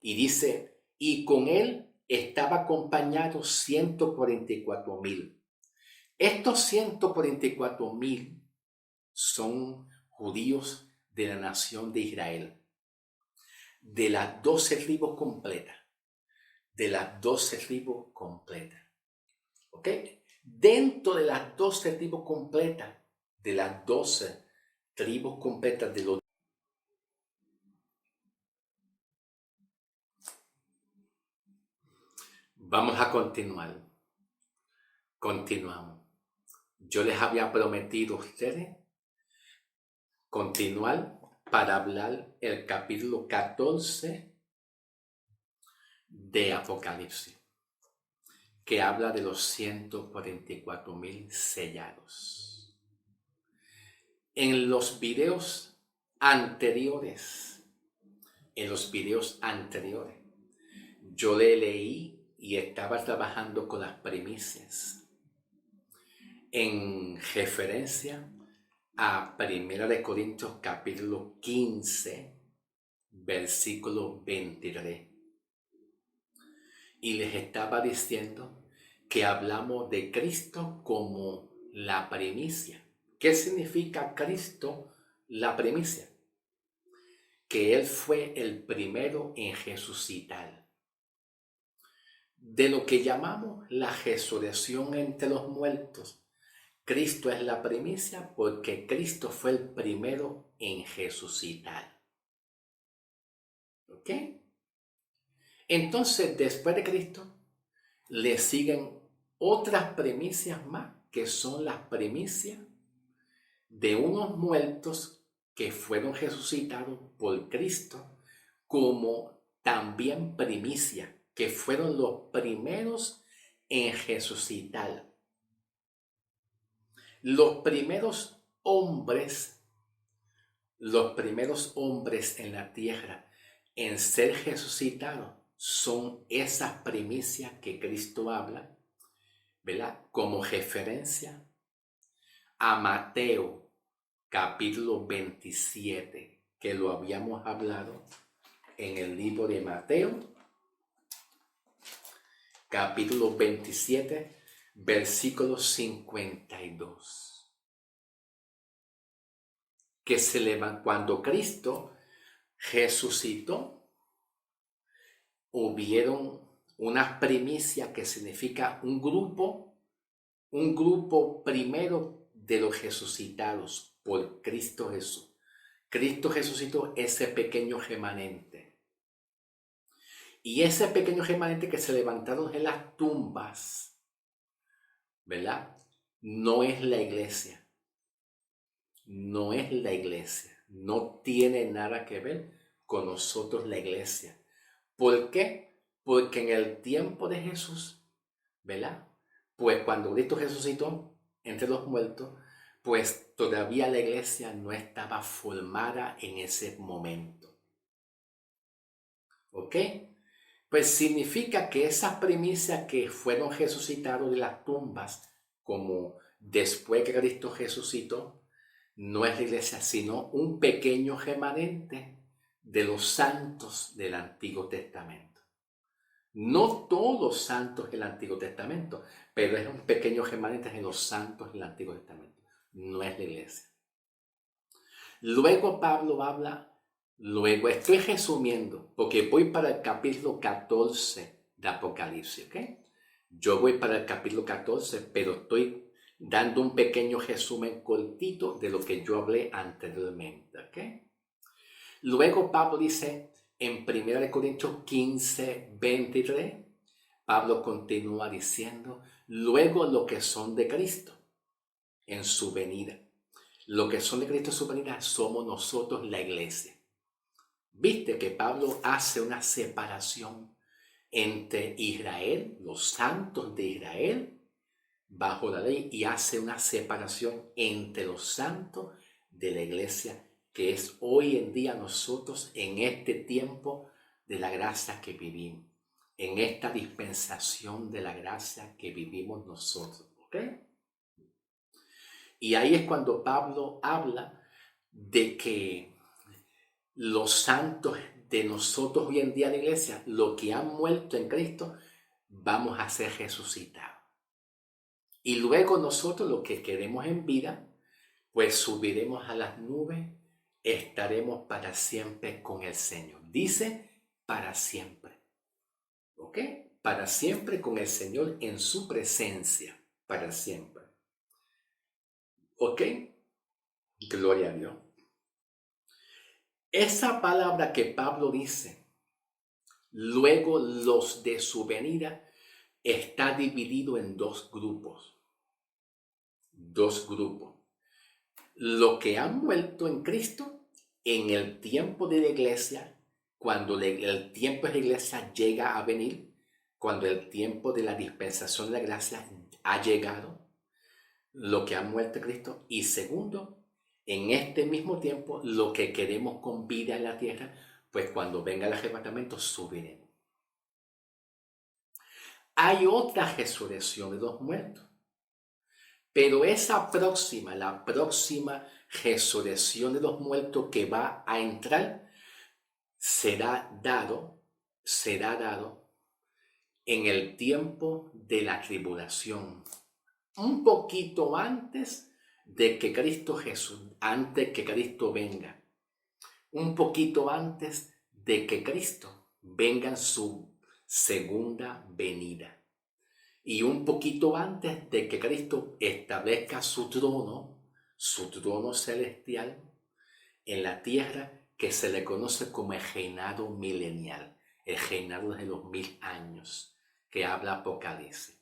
Y dice, y con él estaba acompañado 144,000. Estos 144,000 son judíos de la nación de Israel, de las 12 tribus completas, de las 12 tribus completas, ¿ok? Dentro de las 12 tribus completas, de las 12 tribus completas de los... Vamos a continuar. Continuamos. Yo les había prometido a ustedes continuar para hablar el capítulo 14 de Apocalipsis, que habla de los 144,000 sellados. En los videos anteriores, yo le leí y estaba trabajando con las primicias en referencia a 1 Corintios capítulo 15, versículo 23. Y les estaba diciendo que hablamos de Cristo como la primicia. ¿Qué significa Cristo, la primicia? Que Él fue el primero en resucitar. De lo que llamamos la resurrección entre los muertos, Cristo es la primicia porque Cristo fue el primero en resucitar. ¿Ok? Entonces, después de Cristo, le siguen otras primicias más, que son las primicias de unos muertos que fueron resucitados por Cristo, como también primicia, que fueron los primeros en resucitar. Los primeros hombres en la tierra en ser resucitados son esas primicias que Cristo habla, ¿verdad? Como referencia a Mateo capítulo 27, que lo habíamos hablado en el libro de Mateo, capítulo 27, versículo 52. Que se levantó cuando Cristo resucitó, hubieron unas primicias que significa un grupo primero de los resucitados por Cristo Jesús. Cristo resucitó ese pequeño remanente. Y ese pequeño remanente que se levantaron en las tumbas, ¿verdad? No es la iglesia. No es la iglesia. No tiene nada que ver con nosotros la iglesia. ¿Por qué? Porque en el tiempo de Jesús, ¿verdad? Pues cuando Cristo resucitó entre los muertos, pues todavía la iglesia no estaba formada en ese momento. ¿Ok? Pues significa que esas primicias que fueron resucitados de las tumbas, como después que Cristo resucitó, no es la iglesia, sino un pequeño remanente de los santos del Antiguo Testamento. No todos santos del Antiguo Testamento, pero es un pequeño remanente de los santos del Antiguo Testamento. No es la iglesia. Luego Pablo habla, luego estoy resumiendo, porque voy para el capítulo 14 de Apocalipsis, ¿ok? Yo voy para el capítulo 14, pero estoy dando un pequeño resumen cortito de lo que yo hablé anteriormente, ¿ok? Luego Pablo dice en 1 Corintios 15, 23, Pablo continúa diciendo, luego lo que son de Cristo en su venida. Lo que son de Cristo en su venida somos nosotros la iglesia. Viste que Pablo hace una separación entre Israel, los santos de Israel, bajo la ley, y hace una separación entre los santos de la iglesia, que es hoy en día nosotros en este tiempo de la gracia que vivimos, en esta dispensación de la gracia que vivimos nosotros, ¿ok? Y ahí es cuando Pablo habla de que los santos de nosotros hoy en día en la iglesia, los que han muerto en Cristo, vamos a ser resucitados. Y luego nosotros, los que quedemos en vida, pues subiremos a las nubes, estaremos para siempre con el Señor. Dice, para siempre. ¿Ok? Para siempre con el Señor en su presencia. Para siempre. ¿Ok? Gloria a Dios. Esa palabra que Pablo dice, luego los de su venida, está dividido en dos grupos. Dos grupos. Los que han muerto en Cristo en el tiempo de la iglesia, cuando el tiempo de la iglesia llega a venir, cuando el tiempo de la dispensación de la gracia ha llegado, lo que han muerto en Cristo. Y segundo, en este mismo tiempo, lo que queremos con vida en la tierra, pues cuando venga el arrebatamiento subiremos. Hay otra resurrección de los muertos, pero esa próxima, la próxima resurrección de los muertos que va a entrar, será dado en el tiempo de la tribulación, un poquito antes de que Cristo Jesús, antes que Cristo venga, un poquito antes de que Cristo venga en su segunda venida. Y un poquito antes de que Cristo establezca su trono celestial en la tierra, que se le conoce como el reinado milenial, el reinado de los 1000 años, que habla Apocalipsis,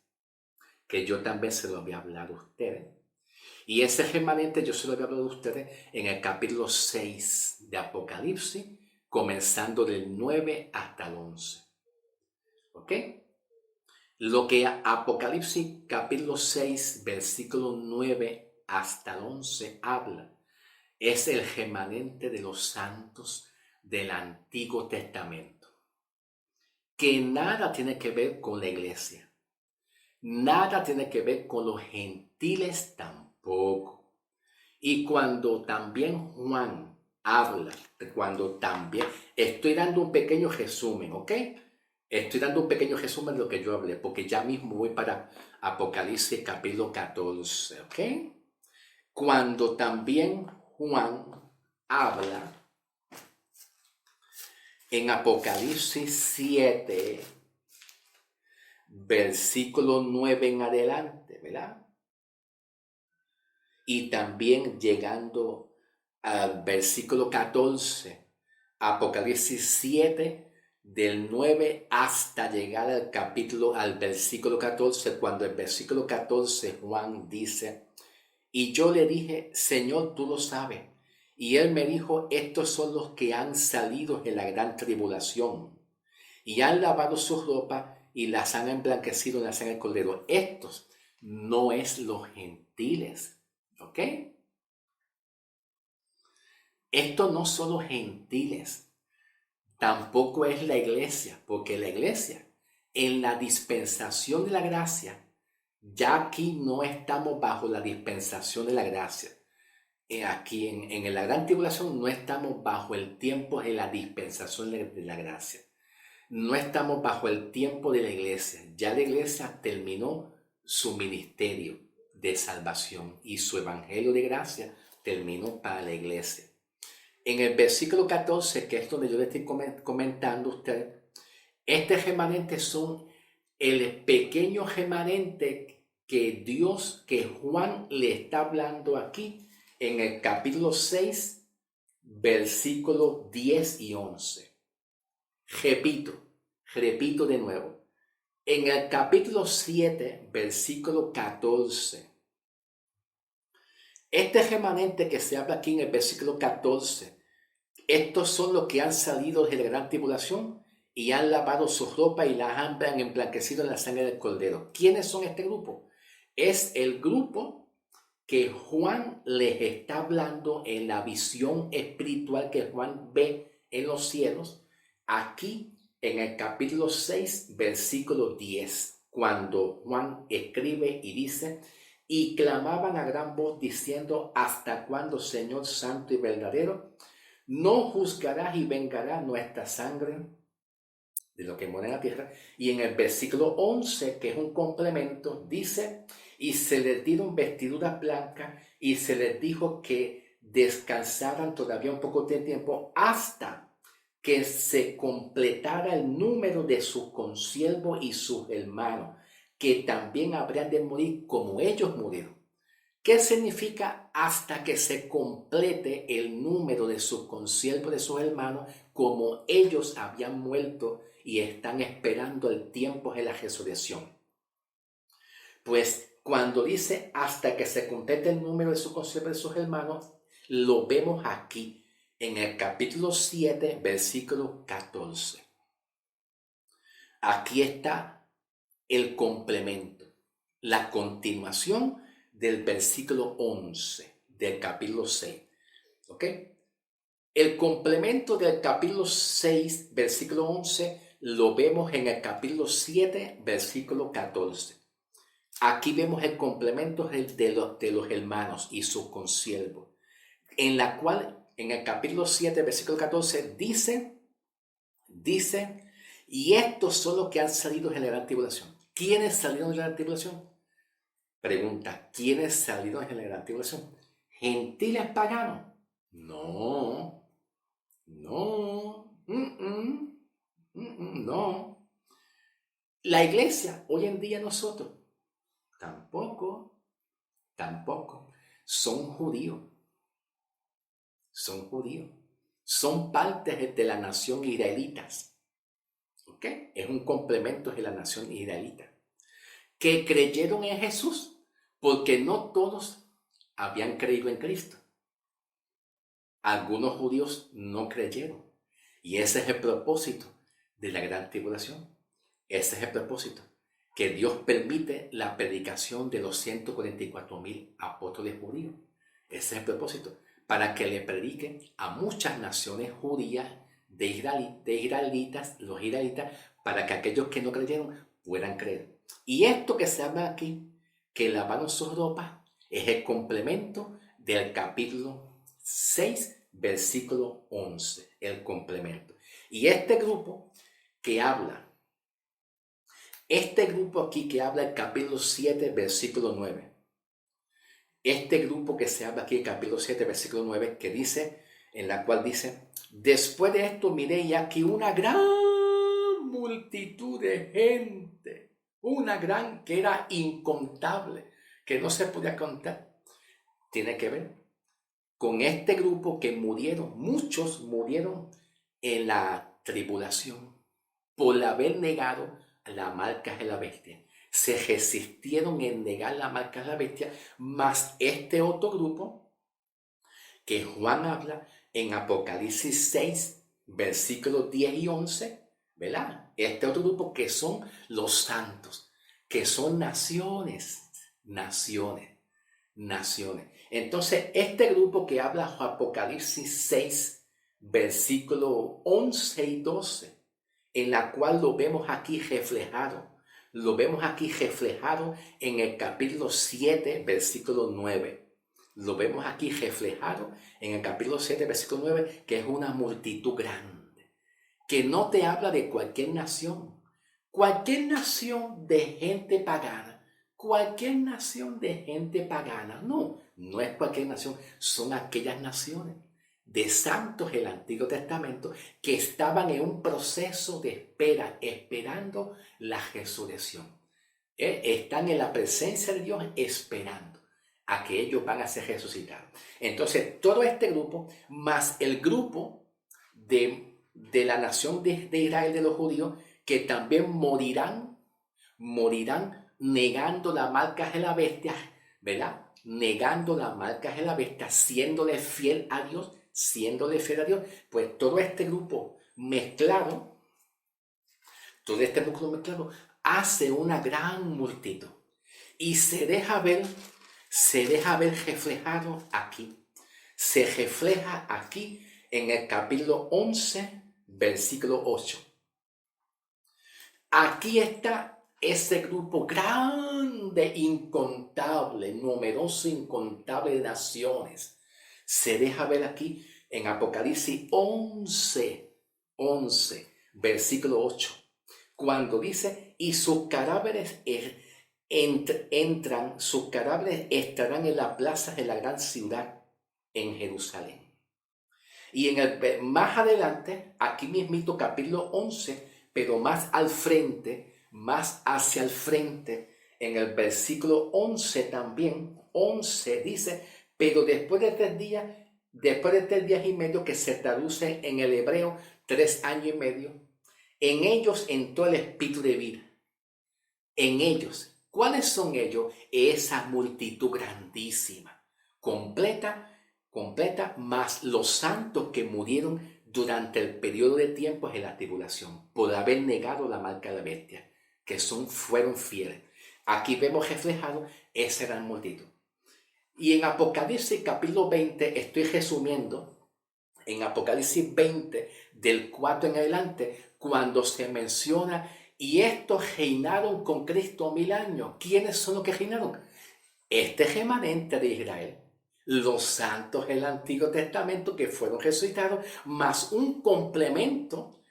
que yo también se lo voy a hablar a ustedes. Y ese remanente yo se lo voy a hablar a ustedes en el capítulo 6 de Apocalipsis, comenzando del 9 hasta el 11. ¿Ok? Lo que Apocalipsis capítulo 6, versículo 9 hasta el 11 habla, es el remanente de los santos del Antiguo Testamento, que nada tiene que ver con la iglesia, nada tiene que ver con los gentiles tampoco. Y cuando también Juan habla, estoy dando un pequeño resumen, ¿ok? Estoy dando un pequeño resumen de lo que yo hablé, porque ya mismo voy para Apocalipsis capítulo 14, ¿ok? Cuando también Juan habla en Apocalipsis 7, versículo 9 en adelante, ¿verdad? Y también llegando al versículo 14, Apocalipsis 7, del 9 hasta llegar al versículo 14, cuando el versículo 14 Juan dice, y yo le dije, Señor, tú lo sabes. Y él me dijo, estos son los que han salido de la gran tribulación y han lavado sus ropas y las han emblanquecido en la sangre del Cordero. Estos no es los gentiles, ¿ok? Estos no son los gentiles, tampoco es la iglesia, porque la iglesia, en la dispensación de la gracia, ya aquí no estamos bajo la dispensación de la gracia. Aquí en la gran tribulación no estamos bajo el tiempo de la dispensación de la gracia. No estamos bajo el tiempo de la iglesia. Ya la iglesia terminó su ministerio de salvación y su evangelio de gracia terminó para la iglesia. En el versículo 14, que es donde yo le estoy comentando a usted, este remanente son el pequeño remanente que Juan le está hablando aquí en el capítulo 6, versículos 10 y 11. Repito de nuevo. En el capítulo 7, versículo 14, este remanente que se habla aquí en el versículo 14, estos son los que han salido de la gran tribulación y han lavado su ropa y la han emblanquecido en la sangre del Cordero. ¿Quiénes son este grupo? Es el grupo que Juan les está hablando en la visión espiritual que Juan ve en los cielos, aquí en el capítulo 6, versículo 10, cuando Juan escribe y dice, y clamaban a gran voz diciendo, ¿hasta cuándo, Señor santo y verdadero, no juzgarás y vengarás nuestra sangre de lo que muere en la tierra. Y en el versículo 11, que es un complemento, dice, y se les dieron vestiduras blancas y se les dijo que descansaran todavía un poco de tiempo hasta que se completara el número de sus consiervos y sus hermanos, que también habrían de morir como ellos murieron. ¿Qué significa hasta que se complete el número de sus consiervos, de sus hermanos, como ellos habían muerto y están esperando el tiempo de la resurrección? Pues cuando dice hasta que se complete el número de sus consiervos, de sus hermanos, lo vemos aquí en el capítulo 7, versículo 14. Aquí está el complemento, la continuación del versículo 11 del capítulo 6. ¿Ok? El complemento del capítulo 6, versículo 11, lo vemos en el capítulo 7, versículo 14. Aquí vemos el complemento de los hermanos y sus consiervos, en la cual en el capítulo 7, versículo 14, dice, y estos son los que han salido de la gran tribulación. ¿Quiénes salieron de la gran tribulación? Pregunta, ¿quiénes salieron de la gran tribulación? ¿Gentiles paganos? No, no, no. La iglesia, hoy en día nosotros, tampoco. Son judíos, son parte de la nación israelitas. ¿Ok? Es un complemento de la nación israelita. Que creyeron en Jesús, porque no todos habían creído en Cristo. Algunos judíos no creyeron. Y ese es el propósito de la gran tribulación. Ese es el propósito. Que Dios permite la predicación de los 144,000 apóstoles judíos. Ese es el propósito. Para que le prediquen a muchas naciones judías de israelitas, los israelitas, para que aquellos que no creyeron puedan creer. Y esto que se habla aquí, que lavaron sus ropas, es el complemento del capítulo 6, versículo 11. El complemento. Y este grupo aquí que habla el capítulo 7, versículo 9. Este grupo que se habla aquí en el capítulo 7, versículo 9, que dice, en la cual dice, después de esto miré y aquí una gran multitud de gente, una gran que era incontable, que no se podía contar. Tiene que ver con este grupo que murieron, muchos murieron en la tribulación por haber negado la marca de la bestia. Se resistieron en negar la marca de la bestia, más este otro grupo que Juan habla en Apocalipsis 6, versículos 10 y 11, ¿verdad? Este otro grupo que son los santos, que son naciones. Entonces, este grupo que habla Apocalipsis 6, versículos 11 y 12, en la cual lo vemos aquí reflejado. Lo vemos aquí reflejado en el capítulo 7, versículo 9. Lo vemos aquí reflejado en el capítulo 7, versículo 9, que es una multitud grande, que no te habla de cualquier nación de gente pagana. Cualquier nación de gente pagana. No es cualquier nación, son aquellas naciones de santos del Antiguo Testamento que estaban en un proceso de espera, esperando la resurrección. Están en la presencia de Dios esperando a que ellos van a ser resucitados. Entonces, todo este grupo, más el grupo de la nación de Israel, de los judíos, que también morirán negando la marca de la bestia, ¿verdad? Negando la marca de la bestia, siéndole fiel a Dios, pues todo este grupo mezclado, hace una gran multitud y se deja ver reflejado aquí. Se refleja aquí en el capítulo 11, versículo 8. Aquí está ese grupo grande, incontable, numeroso, incontable de naciones. Se deja ver aquí en Apocalipsis 11, versículo 8, cuando dice, y sus cadáveres sus cadáveres estarán en las plazas de la gran ciudad en Jerusalén. Y más adelante, aquí mismito capítulo 11, pero más al frente, más hacia el frente, en el versículo 11 también, 11 dice, pero después de 3 días y medio, que se traduce en el hebreo 3 años y medio, en ellos entró el espíritu de vida. En ellos. ¿Cuáles son ellos? Esa multitud grandísima, completa, más los santos que murieron durante el periodo de tiempos de la tribulación, por haber negado la marca de la bestia, que fueron fieles. Aquí vemos reflejado esa gran multitud. Y en Apocalipsis capítulo 20, estoy resumiendo, en Apocalipsis 20, del 4 en adelante, cuando se menciona, y estos reinaron con Cristo 1000 años. ¿Quiénes son los que reinaron? Este remanente de Israel, los santos del Antiguo Testamento que fueron resucitados, más un complemento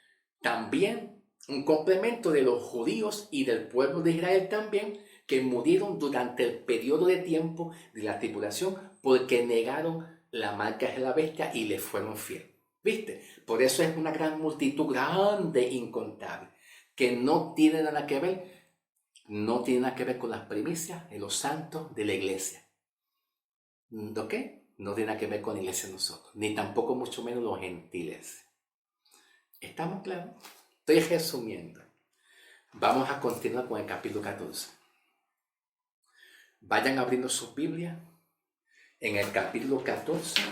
también, un complemento de los judíos y del pueblo de Israel también, que murieron durante el periodo de tiempo de la tribulación porque negaron la marca de la bestia y le fueron fieles. ¿Viste? Por eso es una gran multitud, grande, incontable, que no tiene nada que ver. No tiene nada que ver con las primicias de los santos de la iglesia. ¿Ok? No tiene nada que ver con la iglesia de nosotros, ni tampoco mucho menos los gentiles. ¿Estamos claros? Estoy resumiendo. Vamos a continuar con el capítulo 14. Vayan abriendo su Biblia en el capítulo 14.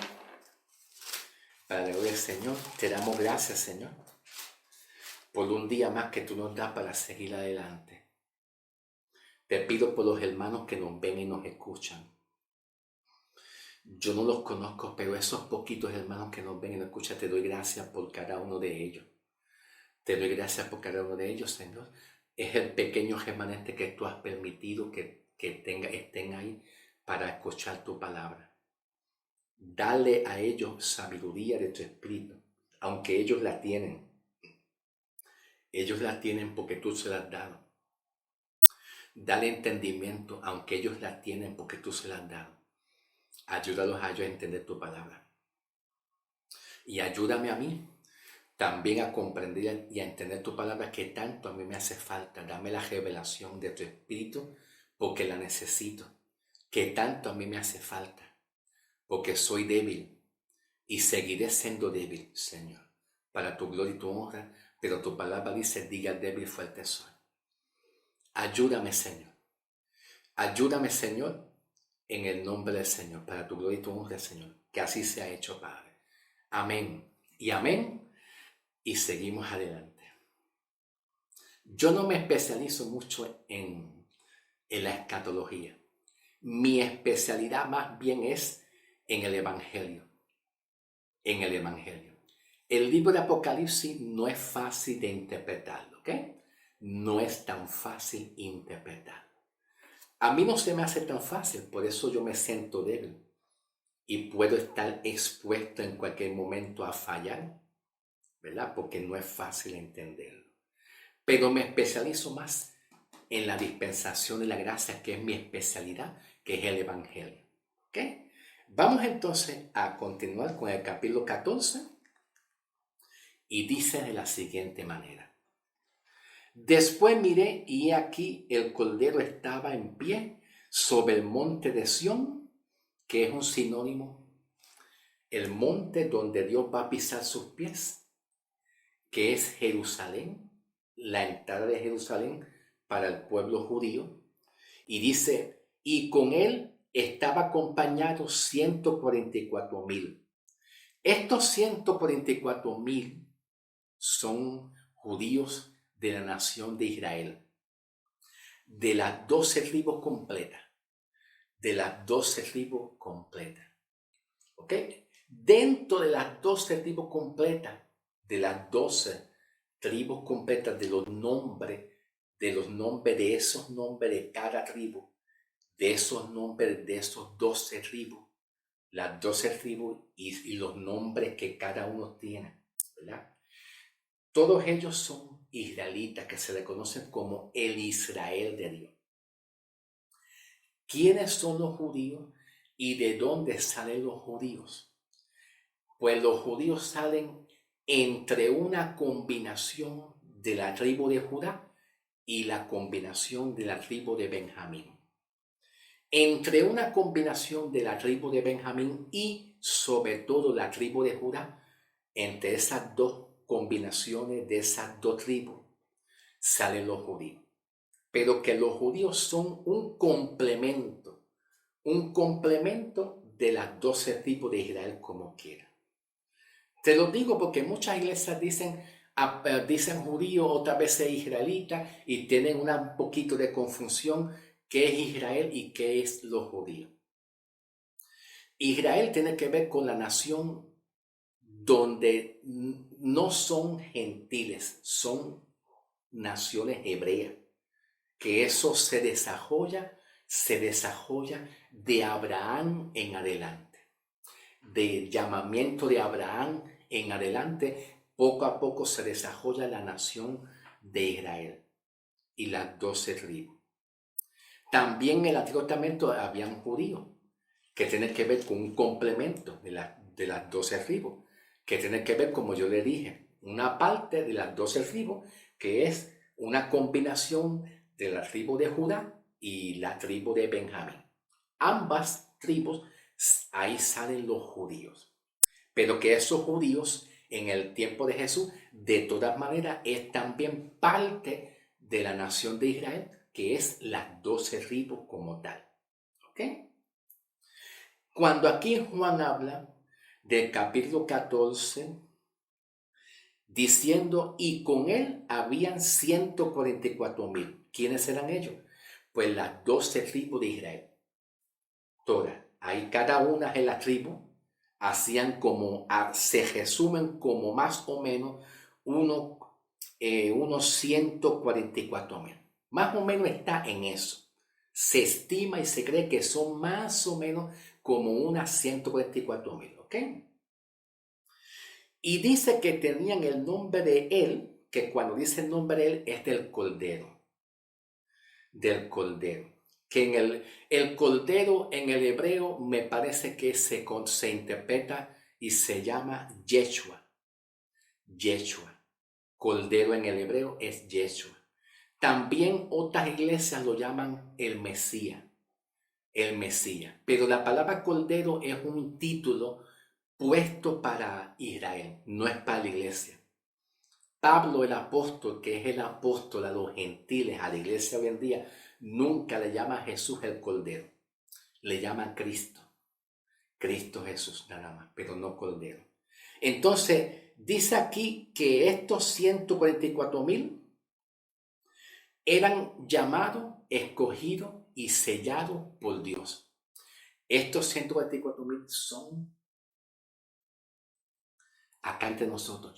Para la gloria del Señor, te damos gracias, Señor, por un día más que tú nos das para seguir adelante. Te pido por los hermanos que nos ven y nos escuchan. Yo no los conozco, pero esos poquitos hermanos que nos ven y nos escuchan, te doy gracias por cada uno de ellos. Te doy gracias por cada uno de ellos, Señor. Es el pequeño remanente que tú has permitido que estén ahí para escuchar tu palabra. Dale a ellos sabiduría de tu espíritu, aunque ellos la tienen. Ellos la tienen porque tú se las has dado. Dale entendimiento, aunque ellos la tienen porque tú se las has dado. Ayúdalos a ellos a entender tu palabra. Y ayúdame a mí también a comprender y a entender tu palabra, que tanto a mí me hace falta. Dame la revelación de tu espíritu porque la necesito. Que tanto a mí me hace falta porque soy débil y seguiré siendo débil, Señor, para tu gloria y tu honra. Pero tu palabra dice, diga débil, fuerte soy. Ayúdame, Señor. Ayúdame, Señor, en el nombre del Señor, para tu gloria y tu honra, Señor. Que así sea hecho, Padre. Amén y amén. Y seguimos adelante. Yo no me especializo mucho en la escatología. Mi especialidad más bien es en el Evangelio. En el Evangelio. El libro de Apocalipsis no es fácil de interpretarlo, ¿ok? No es tan fácil interpretarlo. A mí no se me hace tan fácil, por eso yo me siento débil y puedo estar expuesto en cualquier momento a fallar, ¿verdad? Porque no es fácil entenderlo. Pero me especializo más en la dispensación de la gracia, que es mi especialidad, que es el Evangelio. ¿Ok? Vamos entonces a continuar con el capítulo 14 y dice de la siguiente manera. Después miré y aquí el Cordero estaba en pie sobre el monte de Sión, que es un sinónimo, el monte donde Dios va a pisar sus pies, que es Jerusalén, la entrada de Jerusalén para el pueblo judío. Y dice, y con él estaba acompañado 144,000. Estos 144,000 son judíos de la nación de Israel, de las 12 tribus completas, de las 12 tribus completas. ¿Ok? Dentro de las 12 tribus completas, de las 12 tribus completas, de los nombres de esos nombres de cada tribu, de esos nombres de esos 12 tribus, las 12 tribus y los nombres que cada uno tiene, ¿verdad? Todos ellos son israelitas que se le conocen como el Israel de Dios. ¿Quiénes son los judíos y de dónde salen los judíos? Pues los judíos salen entre una combinación de la tribu de Judá y la combinación de la tribu de Benjamín. Entre una combinación de la tribu de Benjamín y sobre todo la tribu de Judá, entre esas dos combinaciones de esas dos tribus, salen los judíos. Pero que los judíos son un complemento de las 12 tribus de Israel como quiera. Te lo digo porque muchas iglesias dicen judío, otras veces israelita, y tienen un poquito de confusión qué es Israel y qué es los judíos. Israel tiene que ver con la nación donde no son gentiles, son naciones hebreas, que eso se desarrolla de Abraham en adelante, del llamamiento de Abraham en adelante, poco a poco se desarrolla la nación de Israel y las 12 tribus. También en el Antiguo Testamento habían judíos, que tienen que ver con un complemento de las 12 tribus, que tienen que ver, como yo le dije, una parte de las 12 tribus, que es una combinación de la tribu de Judá y la tribu de Benjamín. Ambas tribus, ahí salen los judíos. Pero que esos judíos en el tiempo de Jesús, de todas maneras, es también parte de la nación de Israel, que es las 12 tribus como tal. ¿Ok? Cuando aquí Juan habla del capítulo 14, diciendo, y con él habían 144,000. ¿Quiénes eran ellos? Pues las 12 tribus de Israel. Todas. Ahí cada una de las tribus se resumen como más o menos unos 144,000. Más o menos está en eso. Se estima y se cree que son más o menos como unas 144,000, ¿ok? Y dice que tenían el nombre de él, que cuando dice el nombre de él es del Cordero. Que en el Cordero en el hebreo me parece que se interpreta y se llama Yeshua. Cordero en el hebreo es Yeshua. También otras iglesias lo llaman el Mesías. Pero la palabra Cordero es un título puesto para Israel, no es para la iglesia. Pablo el apóstol, que es el apóstol a los gentiles, a la iglesia hoy en día, nunca le llama a Jesús el Cordero, le llama a Cristo Jesús nada más, pero no Cordero. Entonces, dice aquí que estos 144,000 eran llamados, escogidos y sellados por Dios. Estos 144,000 son acá entre nosotros,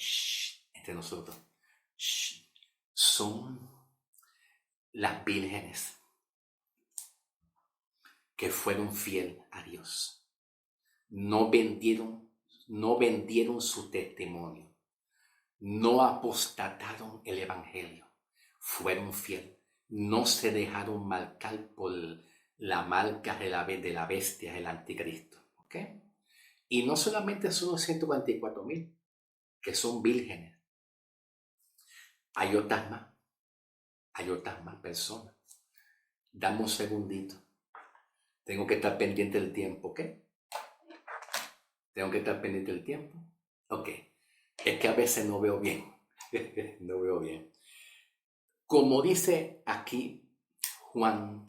son las vírgenes que fueron fieles a Dios. No vendieron su testimonio. No apostataron el evangelio. Fueron fieles. No se dejaron marcar por la marca de la bestia, el anticristo. ¿Ok? Y no solamente son los 144,000 que son vírgenes. Hay otras más personas. Dame un segundito. Tengo que estar pendiente del tiempo, ¿ok? Tengo que estar pendiente del tiempo. Ok. Es que a veces no veo bien. No veo bien. Como dice aquí Juan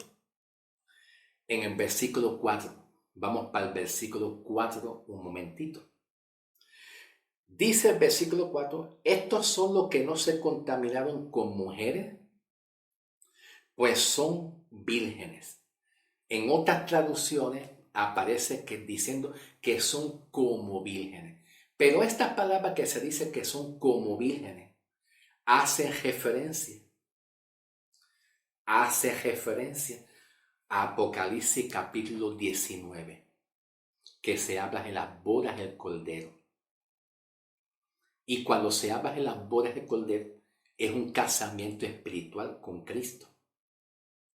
en el versículo 4. Vamos para el versículo 4 un momentito. Dice el versículo 4, estos son los que no se contaminaron con mujeres, pues son vírgenes. En otras traducciones aparece diciendo que son como vírgenes. Pero esta palabra que se dice que son como vírgenes hace referencia a Apocalipsis capítulo 19. que se habla de las bodas del Cordero. Y cuando se habla de las bodas del Cordero, es un casamiento espiritual con Cristo.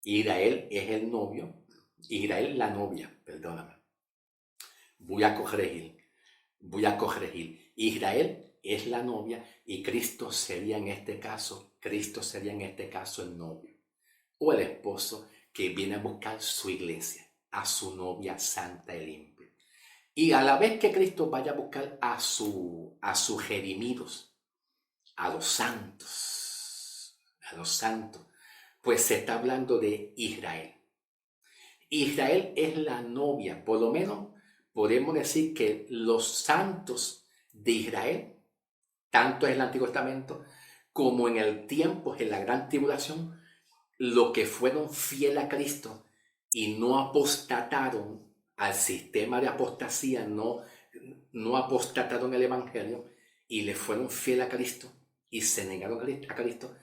Israel es el novio, Israel la novia, perdóname. Voy a corregir. Israel es la novia y Cristo sería en este caso el novio o el esposo que viene a buscar su iglesia, a su novia santa y limpia. Y a la vez que Cristo vaya a buscar a sus redimidos, a los santos, pues se está hablando de Israel. Israel es la novia, por lo menos podemos decir que los santos de Israel, tanto en el Antiguo Testamento como en el tiempo, en la gran tribulación, los que fueron fieles a Cristo y no apostataron al sistema de apostasía, no apostataron el Evangelio y le fueron fieles a Cristo y se negaron a Cristo,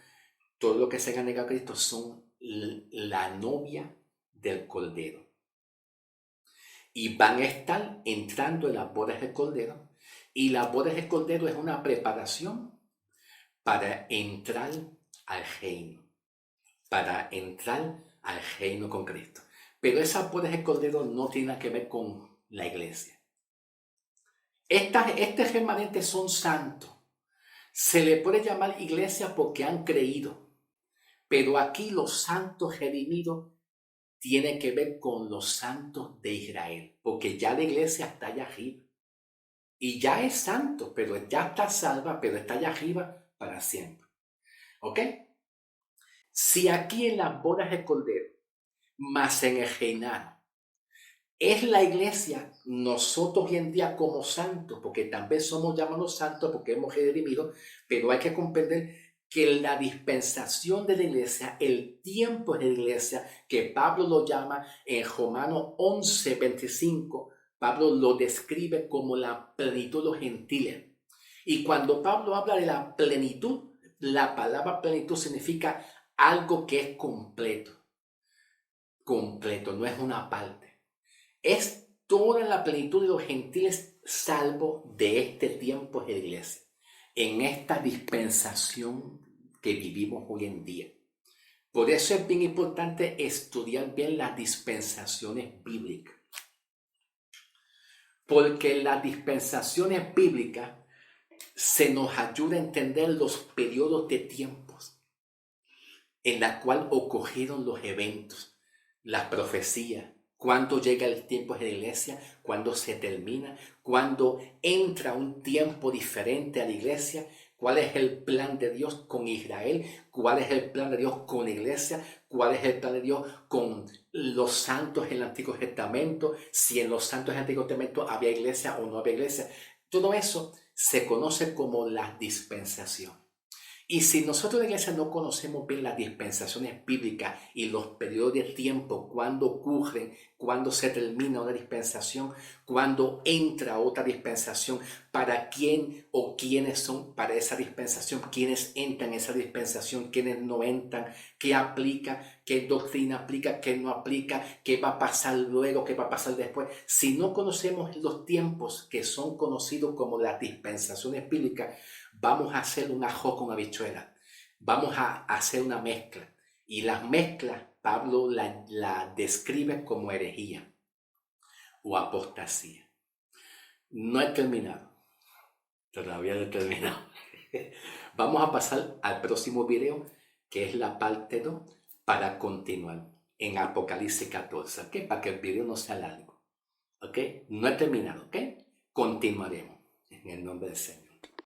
todo lo que se han negado a Cristo son la novia del Cordero. Y van a estar entrando en las bodas del Cordero. Y las bodas del Cordero es una preparación para entrar al reino. Para entrar al reino con Cristo. Pero esas bodas del Cordero no tienen nada que ver con la iglesia. Estos remanentes son santos. Se le puede llamar iglesia porque han creído. Pero aquí los santos redimidos tiene que ver con los santos de Israel, porque ya la iglesia está allá arriba. Y ya es santo, pero ya está salva, pero está allá arriba para siempre. ¿Ok? Si aquí en las bodas del Cordero, más en el reinado, es la iglesia, nosotros hoy en día como santos, porque también somos llamados santos porque hemos redimido, pero hay que comprender que la dispensación de la iglesia, el tiempo de la iglesia, que Pablo lo llama en Romanos 11:25, Pablo lo describe como la plenitud de los gentiles. Y cuando Pablo habla de la plenitud, la palabra plenitud significa algo que es completo. Completo, no es una parte. Es toda la plenitud de los gentiles salvo de este tiempo de la iglesia, en esta dispensación que vivimos hoy en día. Por eso es bien importante estudiar bien las dispensaciones bíblicas. Porque las dispensaciones bíblicas se nos ayuda a entender los periodos de tiempos en la cual ocurrieron los eventos, las profecías, cuándo llega el tiempo de la iglesia, cuándo se termina, cuándo entra un tiempo diferente a la iglesia, cuál es el plan de Dios con Israel, cuál es el plan de Dios con la iglesia, cuál es el plan de Dios con los santos en el Antiguo Testamento, si en los santos del Antiguo Testamento había iglesia o no había iglesia. Todo eso se conoce como la dispensación. Y si nosotros en la iglesia no conocemos bien las dispensaciones bíblicas y los periodos de tiempo, cuándo ocurren, cuándo se termina una dispensación, cuándo entra otra dispensación, para quién o quiénes son para esa dispensación, quiénes entran en esa dispensación, quiénes no entran, qué aplica, qué doctrina aplica, qué no aplica, qué va a pasar luego, qué va a pasar después. Si no conocemos los tiempos que son conocidos como las dispensaciones bíblicas, vamos a hacer un ajo con habichuela. Vamos a hacer una mezcla. Y las mezclas, Pablo la describe como herejía o apostasía. No he terminado. Todavía no he terminado. Vamos a pasar al próximo video, que es la parte 2, para continuar en Apocalipsis 14. ¿Ok? Para que el video no sea largo. ¿Ok? No he terminado. ¿Ok? Continuaremos en el nombre del Señor.